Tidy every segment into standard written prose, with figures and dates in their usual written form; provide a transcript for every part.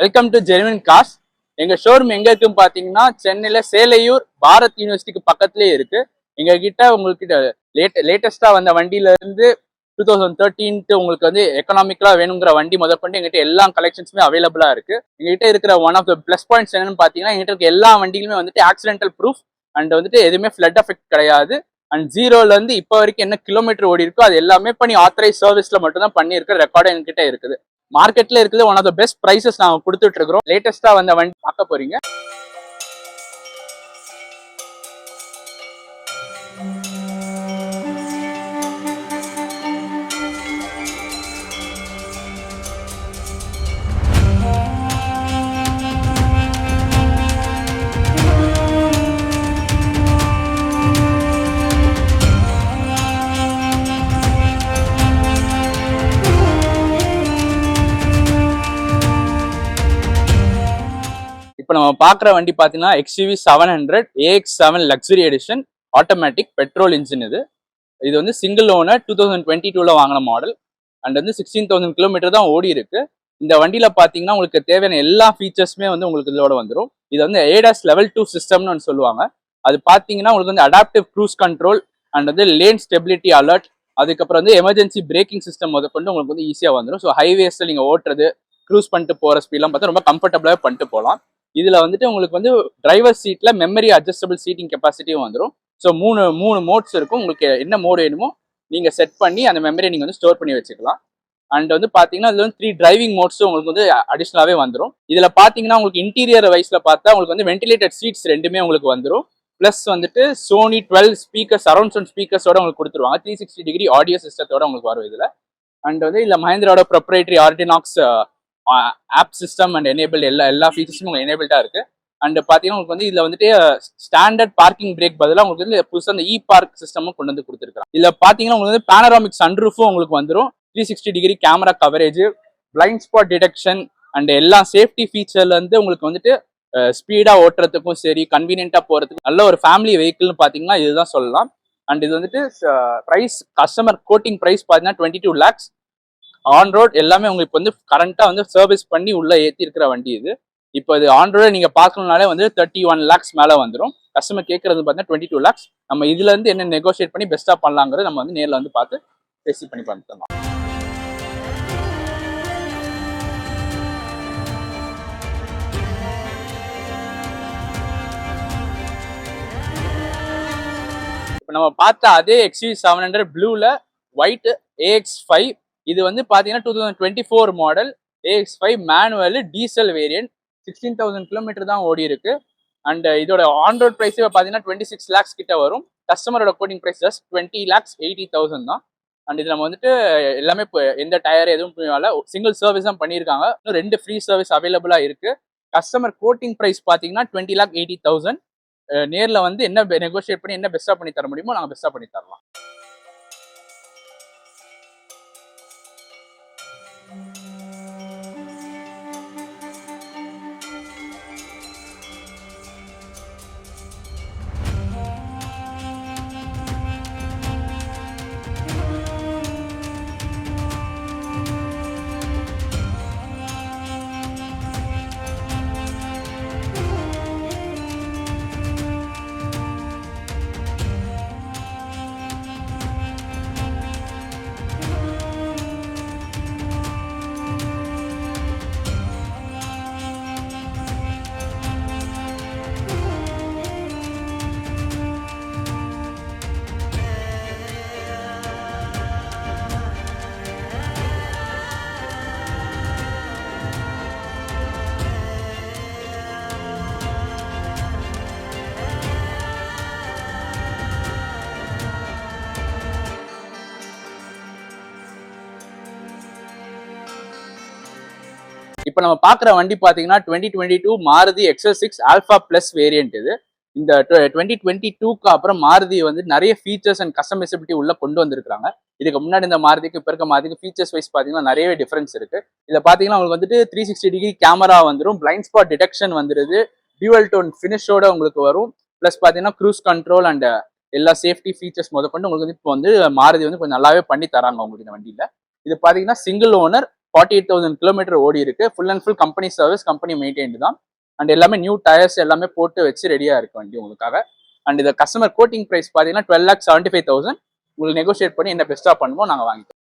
Welcome to German cars. எங்க showroom எங்க இருக்குன்னு பாத்தீங்கன்னா சென்னையில சேலையூர் பாரத் யூனிவர்சிட்டிக்கு பக்கத்துலயே இருக்கு. எங்க கிட்ட உங்களுக்கு லேட்டஸ்டா வந்த வண்டியில இருந்து 2013 உங்களுக்கு வந்து எக்கனாமிக்கலா வேணுங்கிற வண்டி முதற்கொண்டு எங்கிட்ட எல்லா கலெக்ஷன்ஸுமே அவைலபிளா இருக்கு. எங்ககிட்ட இருக்கிற one of the plus points என்னன்னு பாத்தீங்கன்னா எங்கிட்ட இருக்க எல்லா வண்டிகளுமே வந்துட்டு ஆக்சிடென்டல் ப்ரூஃப் அண்ட் வந்துட்டு எதுவுமே ஃபிளட் எஃபெக்ட் கிடையாது. அண்ட் ஜீரோல இருந்து இப்போ வரைக்கும் என்ன கிலோமீட்டர் ஓடி இருக்கோ அது எல்லாமே பண்ணி ஆத்தரைஸ் சர்வீஸ்ல மட்டும் தான் பண்ணி இருக்க ரெக்கார்டு எங்ககிட்ட இருக்குது. மார்க்கெட்ல இருக்குது one of the best prices நாங்க கொடுத்துட்டு இருக்கிறோம். லேட்டஸ்டா வந்த வண்டி பார்க்க போறீங்க. இப்போ நம்ம பார்க்குற வண்டி பார்த்தீங்கன்னா XUV 700 AX7 luxury edition automatic petrol engine. இது வந்து சிங்கிள் ஓனர் 2022ல வாங்கின மாடல் அண்ட் வந்து 16,000 கிலோமீட்டர் தான் ஓடி இருக்கு. இந்த வண்டியில பார்த்தீங்கன்னா உங்களுக்கு தேவையான எல்லா ஃபீச்சர்ஸுமே வந்து உங்களுக்கு இதோட வந்துடும். இது வந்து ADAS லெவல் 2 சிஸ்டம்னு ஒன்று சொல்லுவாங்க. அது பார்த்தீங்கன்னா உங்களுக்கு வந்து அடாப்டிவ் க்ரூஸ் கண்ட்ரோல் அண்ட் வந்து லேன் ஸ்டெபிலிட்டி அலர்ட், அதுக்கப்புறம் வந்து எமர்ஜென்சி பிரேக்கிங் சிஸ்டம் முதற்கொண்டு உங்களுக்கு வந்து ஈஸியாக வந்துடும். ஸோ ஹைவேஸில் நீங்கள் ஓட்டுறது க்ரூஸ் பண்ணிட்டு போகிற ஸ்பீட்லாம் பார்த்தா ரொம்ப கம்ஃபர்டபுளாக பண்ணிட்டு போகலாம். இதுல வந்துட்டு உங்களுக்கு வந்து டிரைவர் சீட்ல மெமரி அட்ஜஸ்டபிள் சீட்டிங் கெப்பாசிட்டியும் வந்துடும். ஸோ மூணு மோட்ஸ் இருக்கும். உங்களுக்கு என்ன மோடு வேணுமோ நீங்க செட் பண்ணி அந்த மெமரியை நீங்க வந்து ஸ்டோர் பண்ணி வச்சுக்கலாம். அண்ட் வந்து பாத்தீங்கன்னா இதுல வந்து 3 டிரைவிங் மோட்ஸும் உங்களுக்கு வந்து அடிஷனலாவே வந்துடும். இதுல பாத்தீங்கன்னா உங்களுக்கு இன்டீரியர் வைஸ்ல பார்த்தா உங்களுக்கு வந்து வென்டிலேட்டட் சீட்ஸ் ரெண்டுமே உங்களுக்கு வந்துடும். பிளஸ் வந்துட்டு சோனி 12 ஸ்பீக்கர்ஸ் அரௌண்ட் சவுண்ட் ஸ்பீக்கர்ஸோட உங்களுக்கு கொடுத்துருவாங்க. 360 டிகிரி ஆடியோ சிஸ்டத்தோட உங்களுக்கு வரும் இதுல. அண்ட் வந்து இல்ல மஹேந்திராவோட proprietary AdrenoX app system and enable எல்லா ஃபீச்சர்ஸும் உங்களுக்கு எனேபிள்டா இருக்கு. அண்ட் பாத்தீங்கன்னா உங்களுக்கு வந்து இதுல வந்துட்டு ஸ்டாண்டர்ட் பார்க்கிங் பிரேக் பதிலாக உங்களுக்கு வந்து புதுசாக அந்த பார்க் சிஸ்டமும் கொண்டு வந்து கொடுத்துருக்காங்க. இதுல பாத்தீங்கன்னா உங்களுக்கு வந்து பேனராமிக் சன்ரூஃபும் உங்களுக்கு வந்துடும். 360 degree camera coverage, blind spot detection and எல்லா சேஃப்டி ஃபீச்சர்ல இருந்து உங்களுக்கு வந்துட்டு ஸ்பீடா ஓட்டுறதுக்கும் சரி கன்வீனியன்டா போறதுக்கு நல்ல ஒரு ஃபேமிலி வெஹிக்கிள்னு பாத்தீங்கன்னா இதுதான் சொல்லலாம். அண்ட் இது வந்துட்டு பிரைஸ் கஸ்டமர் கோட்டிங் பிரைஸ் பாத்தீங்கன்னா 22 lakhs. ஆன் ரோட் எல்லாமே உங்களுக்கு வந்து கரண்டா வந்து சர்வீஸ் பண்ணி உள்ள ஏற்றி இருக்கிற வண்டி இது. இப்போ இது ஆன் ரோட நீங்க பார்க்கணும்னாலே வந்து 31 lakhs மேல வந்துடும். கஸ்டமர் கேட்கறது பார்த்தீங்கன்னா 22 lakhs. நம்ம இதுல இருந்து என்ன நெகோசியேட் பண்ணி பெஸ்டா பண்ணலாங்கிறது நம்ம வந்து நேரில் வந்து பார்த்து பேசி பண்ணி பண்ணிடலாம். இப்போ நம்ம பார்த்த அதே XUV 700 ப்ளூல ஒயிட் AX5. இது வந்து பாத்தீங்கன்னா 2024 model AX5 manual diesel variant. 16,000 kilometre தான் ஓடி இருக்கு. அண்ட் இதோட ஆன் ரோட் பிரைஸ் பாத்தீங்கன்னா 26 lakhs கிட்ட வரும். கஸ்டமரோட கோட்டிங் பிரைஸ் ஜஸ்ட் 20,80,000 தான். அண்ட் இது நம்ம வந்துட்டு எல்லாமே எந்த டயர் எதுவும் சிங்கிள் சர்வீஸ் தான் பண்ணியிருக்காங்க. இன்னும் 2 ஃப்ரீ சர்வீஸ் அவைலபிளா இருக்கு. கஸ்டமர் கோட்டிங் பிரைஸ் பாத்தீங்கன்னா 20,80,000. நேரில் வந்து என்ன நெகோசியேட் பண்ணி என்ன பெஸ்டா பண்ணி தர முடியுமோ நாங்கள் பெஸ்டா பண்ணி தரலாம். இப்போ நம்ம பார்க்குற வண்டி பார்த்தீங்கன்னா 2022 Maruti XL6 alpha plus variant. இது இந்த 2022க்கு அப்புறம் மாருதி வந்து நிறைய ஃபீச்சர்ஸ் அண்ட் கஸ்டமைசபிலிட்டி உள்ள கொண்டு வந்திருக்காங்க. இதுக்கு முன்னாடி இந்த மாருதிக்கு இப்போ இருக்க மாருதிக்கு ஃபீச்சர்ஸ் வைஸ் பார்த்தீங்கன்னா நிறையவே டிஃபரன்ஸ் இருக்கு. இதில் பார்த்தீங்கன்னா உங்களுக்கு வந்துட்டு 360 டிகிரி கேமரா வந்துடும், பிளைண்ட் ஸ்பாட் டிடெக்ஷன் வந்துருது, டியூவல் டோன் ஃபினிஷோட உங்களுக்கு வரும். ப்ளஸ் பார்த்தீங்கன்னா க்ரூஸ் கண்ட்ரோல் அண்ட் எல்லா சேஃப்டி ஃபீச்சர்ஸ் முதற்கொண்டு உங்களுக்கு வந்து இப்போ வந்து மாருதி வந்து கொஞ்சம் நல்லாவே பண்ணி தராங்க உங்களுக்கு இந்த வண்டியில். இது பார்த்தீங்கன்னா சிங்கிள் ஓனர் 48,000 கிலோமீட்டர் ஓடி இருக்கு. Full and full company service, company maintained தான். அண்ட் எல்லாமே நியூ டயர்ஸ் எல்லாமே போட்டு வச்சு ரெடியா இருக்கு வண்டி உங்களுக்காக. அண்ட் இந்த கஸ்டமர் கோட்டிங் பிரைஸ் பாத்தீங்கன்னா 12,75,000. உங்களுக்கு நெகோசியேட் பண்ணி என்ன பெஸ்டா பண்ணுமோ நாங்க வாங்கிக்கிறோம்.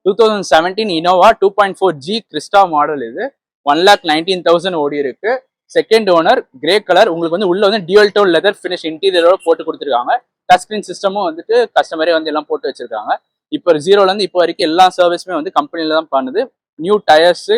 2017 இனோவா 2.4G கிறிஸ்டா மாடல். இது 1,19,000 ஓடி இருக்கு. Second owner, grey colour. உங்களுக்கு வந்து உள்ள வந்து டியூல் டோன் லெதர் ஃபினிஷ் இன்டீரியரோட போட்டு கொடுத்துருக்காங்க. டச் ஸ்கிரீன் சிஸ்டமும் வந்துட்டு கஸ்டமரே வந்து எல்லாம் போட்டு வச்சிருக்காங்க. இப்போ ஜீரோல இருந்து இப்போ வரைக்கும் எல்லா சர்வீஸுமே வந்து கம்பெனில தான் பண்ணுது. New tyres.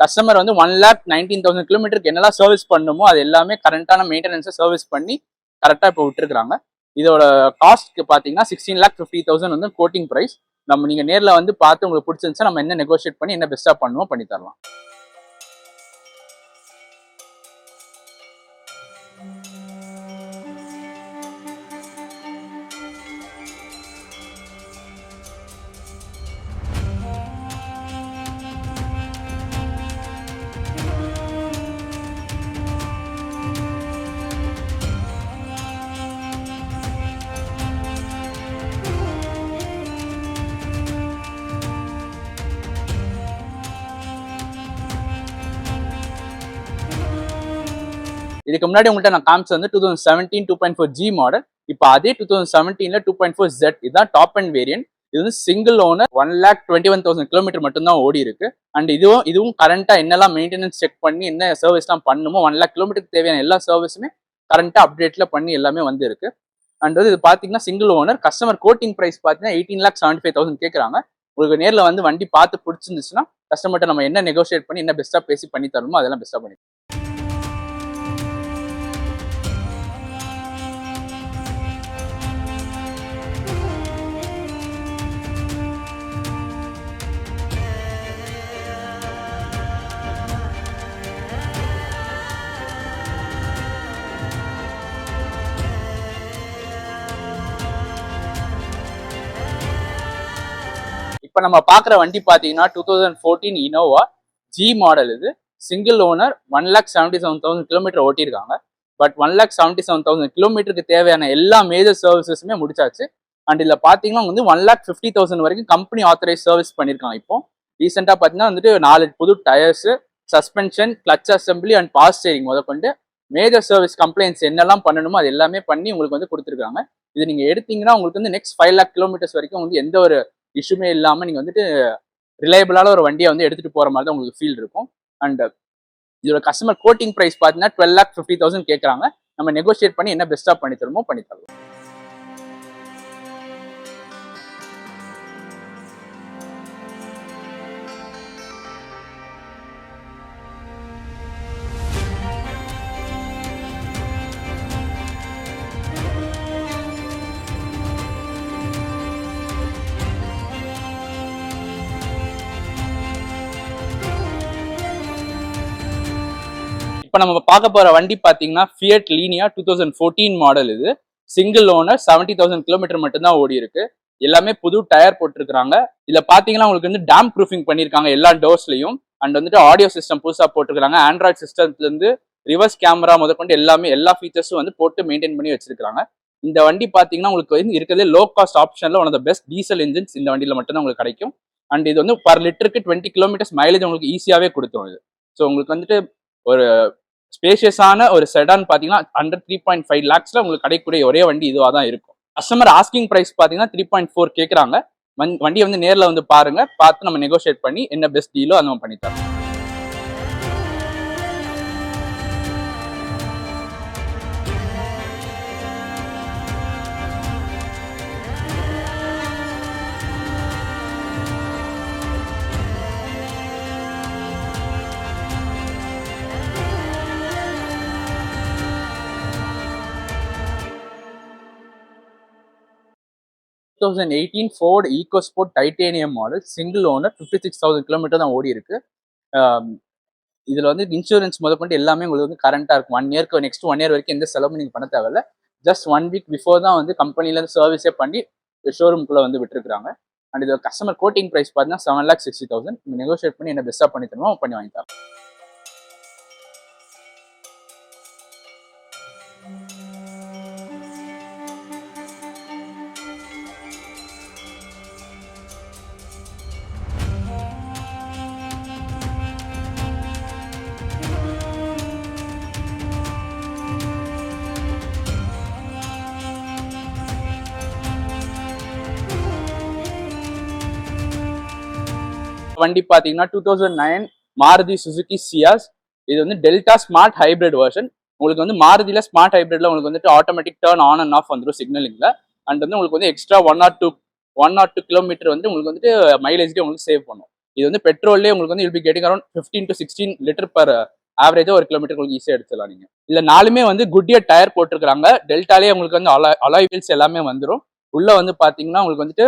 கஸ்டமர் வந்து 1,19,000 கிலோமீட்டருக்கு என்னெல்லாம் சர்வீஸ் பண்ணுமோ அது எல்லாமே கரண்டான மெயின்டெனன்ஸை சர்வீஸ் பண்ணி கரெக்டாக இப்போ விட்டுருக்காங்க. இதோட காஸ்ட்க்கு பார்த்தீங்கன்னா 16,50,000 வந்து கோட்டிங் ப்ரைஸ். நம்ம நீங்க நேர்ல வந்து பார்த்து உங்களுக்கு பிடிச்சிருந்துச்சா நம்ம என்ன நெகோஷியேட் பண்ணி என்ன பெஸ்டா பண்ணுவோம் பண்ணி தரலாம். இதுக்கு முன்னாடி உங்கள்கிட்ட நான் காமிச்சது வந்து 2017 2.4G மாடல். இப்போ அதே 2017ல 2.4Z இதுதான் டாப் அண்ட் வேரியன்ட். இது வந்து சிங்கிள் ஓனர் 1,21,000 கிலோமீட்டர் மட்டும்தான் ஓடி இருக்கு. அண்ட் இதுவும் கரண்டா என்னெல்லாம் மெயின்டெனன்ஸ் செக் பண்ணி என்ன சர்வீஸ்லாம் பண்ணுமோ 1,00,000 கிலோமீட்டருக்கு தேவையான எல்லா சர்வீஸுமே கரண்டா அப்டேட்ல பண்ணி எல்லாமே வந்து இருக்கு. அண்ட் வந்து இது பாத்தீங்கன்னா single owner. Customer quoting price பாத்தீங்கன்னா 18,75,000 கேட்கறாங்க. உங்களுக்கு நேரில் வந்து வண்டி பார்த்து பிடிச்சிருந்துச்சுன்னா கஸ்டமர்கிட்ட நம்ம என்ன நெகோசியேட் பண்ணி என்ன பெஸ்டா பேசி பண்ணி தரணுமோ அதெல்லாம் பெஸ்டா பண்ணி. இப்போ நம்ம பார்க்குற வண்டி பார்த்தீங்கன்னா 2014 இனோவா ஜி மாடல். இது சிங்கிள் ஓனர் 1,77,000 கிலோமீட்டர் ஓட்டியிருக்காங்க. பட் 1,77,000 கிலோமீட்டருக்கு தேவையான எல்லா மேஜர் சர்வீசஸுமே முடிச்சாச்சு. அண்ட் இதில் பார்த்தீங்கன்னா வந்து 1,50,000 வரைக்கும் கம்பெனி ஆத்தரைஸ் சர்வீஸ் பண்ணியிருக்காங்க. இப்போ ரீசெண்டாக பார்த்தீங்கன்னா வந்துட்டு 4 புது tyres, suspension, clutch assembly and பாஸ் ஸ்டீரிங் முதற்கொண்டு மேஜர் சர்வீஸ் கம்ப்ளைண்ட்ஸ் என்னெல்லாம் பண்ணணுமோ அது எல்லாமே பண்ணி உங்களுக்கு வந்து கொடுத்துருக்காங்க. இது நீங்கள் எடுத்தீங்கன்னா உங்களுக்கு வந்து நெக்ஸ்ட் 5,00,000 கிலோமீட்டர்ஸ் வரைக்கும் வந்து எந்த ஒரு இஷ்யூமே இல்லாமல் நீங்கள் வந்துட்டு ரிலையபிளான ஒரு வண்டியை வந்து எடுத்துகிட்டு போகிற மாதிரி தான் உங்களுக்கு ஃபீல் இருக்கும். அண்ட் இதோட கஸ்டமர் கோட்டிங் ப்ரைஸ் பார்த்தீங்கன்னா 12,50,000 கேட்குறாங்க. நம்ம நெகோசியேட் பண்ணி என்ன பெஸ்ட்டாக பண்ணி தருமோ பண்ணி தரலாம். இப்போ நம்ம பார்க்க போற வண்டி பார்த்தீங்கன்னா ஃபியட் லீனியா 2014 மாடல். இது சிங்கிள் ஓனர் 70,000 கிலோமீட்டர் மட்டும்தான் ஓடி இருக்கு. எல்லாமே புது டயர் போட்டிருக்காங்க. இதுல பாத்தீங்கன்னா உங்களுக்கு வந்து டேம் ப்ரூஃபிங் பண்ணிருக்காங்க எல்லா டோர்ஸ்லயும். அண்ட் வந்துட்டு ஆடியோ சிஸ்டம் புதுசா போட்டிருக்காங்க. ஆண்ட்ராய்ட் சிஸ்டம்ல இருந்து ரிவர்ஸ் கேமரா முதற்கொண்டு எல்லாமே எல்லா ஃபீச்சர்ஸும் வந்து போட்டு மெயின்டைன் பண்ணி வச்சிருக்காங்க. இந்த வண்டி பாத்தீங்கன்னா உங்களுக்கு வந்து இருக்கிறதே லோ காஸ்ட் ஆப்ஷன்ல one of the best diesel engines இந்த வண்டியில மட்டும்தான் உங்களுக்கு கிடைக்கும். அண்ட் இது வந்து பர் லிட்டருக்கு 20 கிலோமீட்டர்ஸ் மைலேஜ் உங்களுக்கு ஈஸியாவே கொடுத்துரும். இது ஸோ உங்களுக்கு வந்துட்டு ஒரு ஸ்பேஷியஸான ஒரு செடான் பாத்தீங்கன்னா அண்டர் 3.5 lakhsல உங்களுக்கு கிடைக்கக்கூடிய ஒரே வண்டி இதுவாக தான் இருக்கும். கஸ்டமர் ஆஸ்கிங் பிரைஸ் பாத்தீங்கன்னா 3.4 கேட்கறாங்க. வண்டியை வந்து நேரில் வந்து பாருங்க, பார்த்து நம்ம நெகோசியேட் பண்ணி என்ன பெஸ்ட் டீலோ அதை நம்ம பண்ணி தரோம். Ford EcoSport titanium model, single owner, 56,000 kilometre தான் ஓடி இருக்கு. இதுல வந்து இன்சூரன்ஸ் முதற்கொண்டு எல்லாமே உங்களுக்கு வந்து கரண்டா இருக்கும். 1 இயர்க்கு நெக்ஸ்ட் 1 இயர் வரைக்கும் எந்த செலவும் நீங்க பண்ண தேவையில்ல. ஜஸ்ட் 1 வீக் பிஃபோர் தான் வந்து கம்பெனில இருந்து சர்வீஸே பண்ணி ஷோரூம்குள்ள வந்து விட்டுருக்காங்க. அண்ட் இது கஸ்டமர் கோட்டிங் பிரைஸ் பார்த்தீங்கன்னா 7,60,000. நீங்க நெகோஷியேட் பண்ணி என்ன பெஸ்டா பண்ணி தரணுமோ பண்ணி வாங்கி தரலாம். வண்டி பாத்தீங்கன்னா 2009 மாருதி சுசுகி சியாஸ். இது வந்து டெல்டா ஸ்மார்ட் ஹைபிரிட் வெர்ஷன். உங்களுக்கு வந்து மாருதியில ஸ்மார்ட் ஹைபிரிட்ல உங்களுக்கு வந்துட்டு automatic turn on and half வந்துடும் சிக்னலிங்ல. அண்ட் வந்து உங்களுக்கு வந்து எக்ஸ்ட்ரா 1 or 2 கிலோமீட்டர் வந்து உங்களுக்கு வந்துட்டு மைலேஜ் உங்களுக்கு சேவ் பண்ணும். இது வந்து பெட்ரோல்லே உங்களுக்கு வந்து will be getting around 15 to 16 litre per ஆவரேஜா 1 கிலோமீட்டர் உங்களுக்கு ஈஸியா எடுத்துலாம். நீங்க இல்ல நாலுமே வந்து குட்டியர் டயர் போட்டிருக்காங்க. டெல்டாலே உங்களுக்கு வந்து அலாய் வீல்ஸ் எல்லாமே வந்துடும். உள்ள வந்து பாத்தீங்கன்னா உங்களுக்கு வந்துட்டு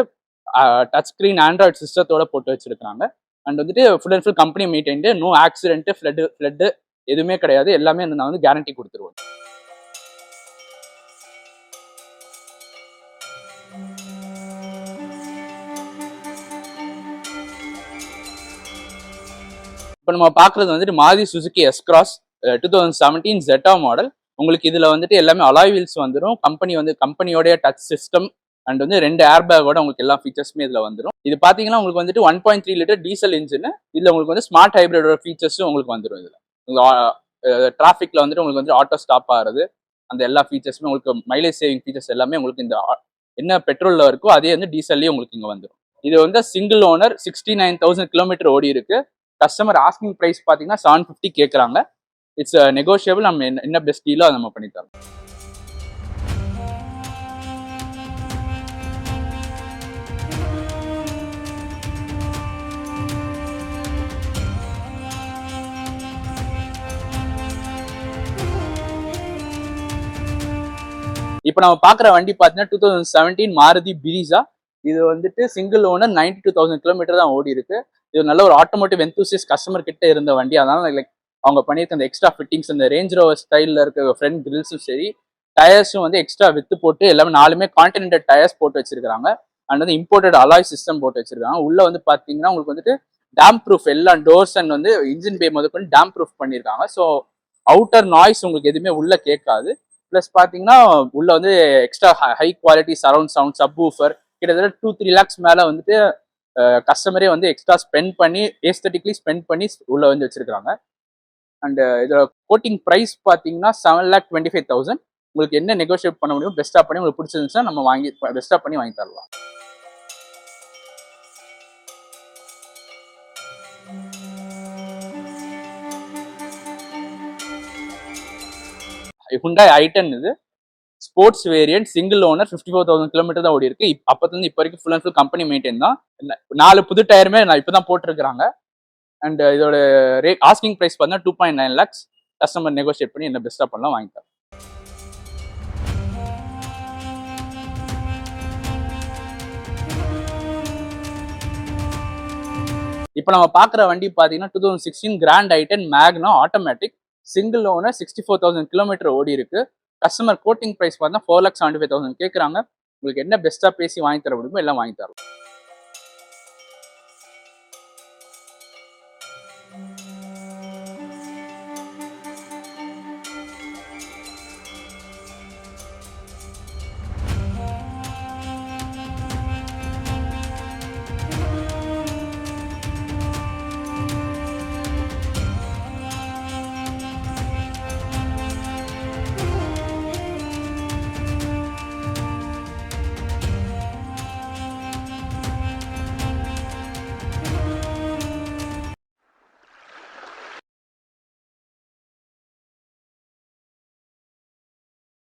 டச் ஸ்கிரீன் ஆண்ட்ராய்டு சிஸ்டத்தோட போட்டு வச்சிருக்காங்க. அண்ட் வந்துட்டு full and full company maintained, no accident, flood எதுவுமே கிடையாது. எல்லாமே நான் வந்து கேரண்டி கொடுத்துருவேன். இப்போ நம்ம பார்க்குறது வந்துட்டு Maruti Suzuki S-Cross 2017 Zeta model. உங்களுக்கு இதுல வந்துட்டு எல்லாமே அலாய் வீல்ஸ் வந்துடும். கம்பெனியோடைய டச் சிஸ்டம் அண்ட் வந்து 2 ஏர் பேக்கோட உங்களுக்கு எல்லா ஃபீச்சர்ஸுமே இதுல வந்துடும். இது பாத்தீங்கன்னா உங்களுக்கு வந்துட்டு 1.3 லிட்டர் டீசல் இன்ஜின். இதுல உங்களுக்கு வந்து ஸ்மார்ட் ஹைபிரிடோட ஃபீச்சர்ஸும் உங்களுக்கு வந்துடும். இதுல டிராஃபிக்ல வந்துட்டு உங்களுக்கு வந்து ஆட்டோ ஸ்டாப் ஆகிறது, அந்த எல்லா ஃபீச்சர்ஸுமே உங்களுக்கு மைலேஜ் சேவிங் ஃபீச்சர்ஸ் எல்லாமே உங்களுக்கு இந்த என்ன பெட்ரோல்ல இருக்கோ அதே வந்து டீசல்லையும் உங்களுக்கு இங்க வந்துடும். இது வந்து சிங்கிள் ஓனர் 69,000 கிலோமீட்டர் ஓடி இருக்கு. கஸ்டமர் ஆஸ்கிங் பிரைஸ் பாத்தீங்கன்னா 750 கேட்கறாங்க. It's negotiable. நம்ம என்ன பெஸ்ட் டீலோ அதை நம்ம பண்ணி தரோம். இப்போ நம்ம பாக்குற வண்டி பாத்தீங்கன்னா 2017 மாருதி பிரிசா. இது வந்துட்டு சிங்கிள் ஓனர் 92,000 கிலோமீட்டர் தான் ஓடி இருக்கு. இது நல்ல ஒரு ஆட்டோமோட்டிவ் எந்தூசியஸ்ட் கஸ்டமர் கிட்ட இருந்த வண்டி. அதனால லைக் அவங்க பண்ணியிருக்க அந்த எக்ஸ்ட்ரா ஃபிட்டிங்ஸ், அந்த ரேஞ்ச் ரோவர் ஸ்டைலில் இருக்க ஃப்ரண்ட் கிரில்ஸும் சரி, டயர்ஸும் வந்து எக்ஸ்ட்ரா வித்து போட்டு எல்லாமே 4மே கான்டினென்டல் டயர்ஸ் போட்டு வச்சிருக்காங்க. அண்ட் வந்து இம்போர்ட்டட் அலாய் சிஸ்டம் போட்டு வச்சிருக்காங்க. உள்ள வந்து பாத்தீங்கன்னா உங்களுக்கு வந்துட்டு டேம் ப்ரூஃப் எல்லா டோர்ஸ் அண்ட் வந்து இன்ஜின் பே முதற்கொண்டு டேம் ப்ரூஃப் பண்ணியிருக்காங்க. ஸோ அவுட்டர் நாய்ஸ் உங்களுக்கு எதுவுமே உள்ள கேட்காது. பிளஸ் பாத்தீங்கன்னா உள்ள வந்து extra high quality surround sound, subwoofer, கிட்டத்தட்ட 2-3 lakhs மேல வந்துட்டு கஸ்டமரே வந்து எக்ஸ்ட்ரா ஸ்பெண்ட் பண்ணி ஏஸ்தட்டிக்லி ஸ்பெண்ட் பண்ணி உள்ள வந்து வச்சிருக்காங்க. அண்ட் இதோட கோட்டிங் பிரைஸ் பாத்தீங்கன்னா 7,25,000. உங்களுக்கு என்ன நெகோஷியேட் பண்ண முடியும் பெஸ்டா பண்ணி உங்களுக்கு பிடிச்சிருந்துச்சுன்னா நம்ம வாங்கி பெஸ்டா பண்ணி வாங்கி தரலாம். Hyundai i10 இது sports variant single owner 54,000 kilometre தான் ஓடி இருக்கு. அப்பத்துல இப்போ வரைக்கும் full and full company maintain தான். 4 புது டயருமே நான் இப்பதான் போட்டிருக்காங்க. அண்ட் இதோட ஆஸ்கிங் பிரைஸ் பார்த்தீங்கன்னா 2.9 lakhs. கஸ்டமர் நெகோஷியேட் பண்ணி என்ன பெஸ்டா பண்ணலாம் வாங்கி தரேன். இப்போ நம்ம பாக்குற வண்டி பாத்தீங்கன்னா 2016 கிராண்ட் i10 மேக்னா ஆட்டோமேட்டிக் சிங்கிள் ஓனர் 64,000 கிலோமீட்டர் ஓடி இருக்கு. கஸ்டமர் கோட்டிங் பிரைஸ் பார்த்தா 4,75,000 கேட்குறாங்க. உங்களுக்கு என்ன பெஸ்டா பேசி வாங்கி தர முடியுமோ எல்லாம் வாங்கி தரலாம்.